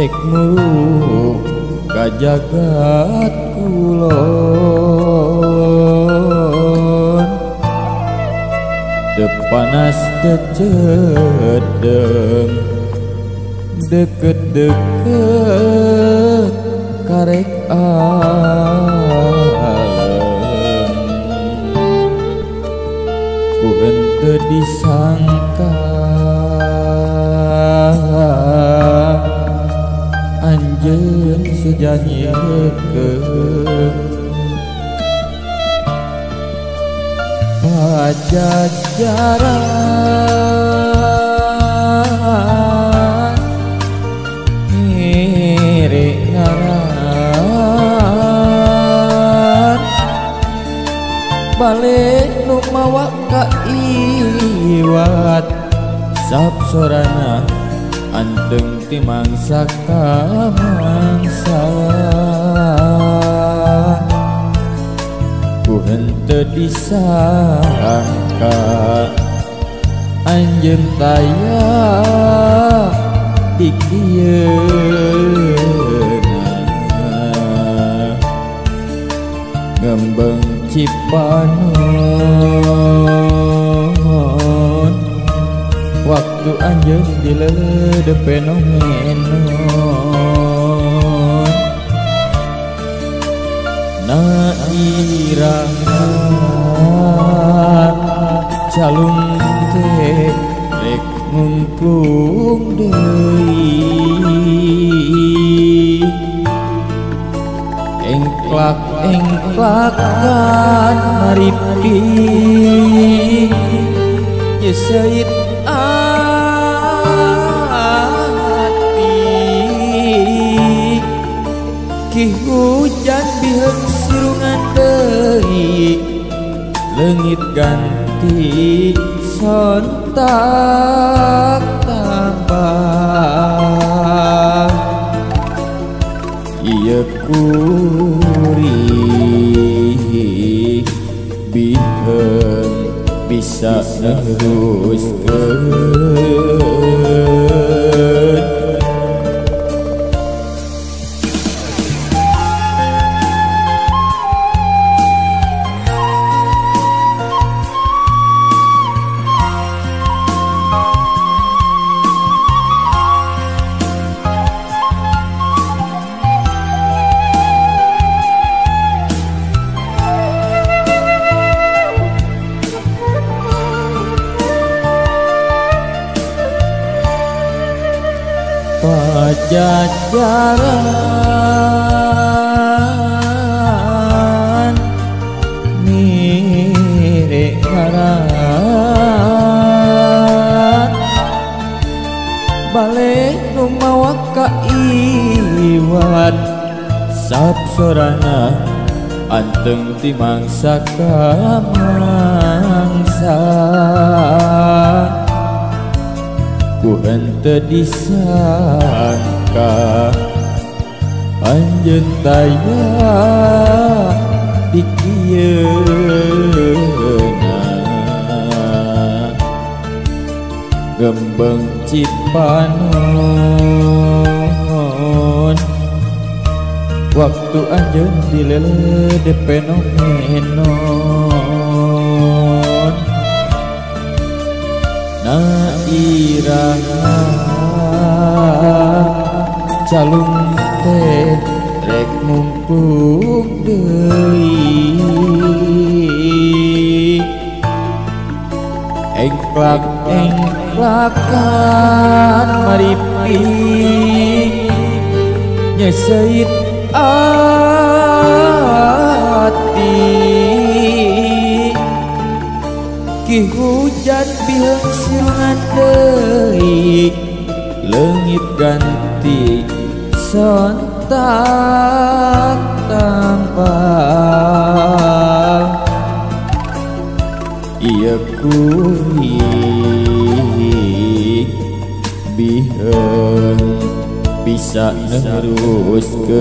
rekmu ka jagat kulon teu panas teu cedeng deket-deket karek alem ku henteu disangka anjeun sejanjiekeun pajajaran ngiring ngaran balik nu mawa ka iwat sapsorana anteng ti mangsa ka mangsa ku henteu disangka anjeun taya di kieuna ngembeng Cipanon waktu anjeun dileudepe nomenon na irama calung teh rek ngungklung deui engklak-engklakan mariping nyeseit ki hujan biheung sirungan deui leungit ganti sontak tambah ieu kuring biheung bisa neruskeun pajajaran ngiring ngaran balik nu mawa ka iwat sapsorana anteng ti mangsa ka mangsa ku henteu disangka anjeun taya di kieuna gembeng Cipanon waktu anjeun dileudepe nomenon na irama calung teh rek ngungklung deui engklak-engklakan mariping nyeseit ati ki hujan biheung sirungan deui leungit ganti sontak tambah ieu kuring biheung bisa neruskeun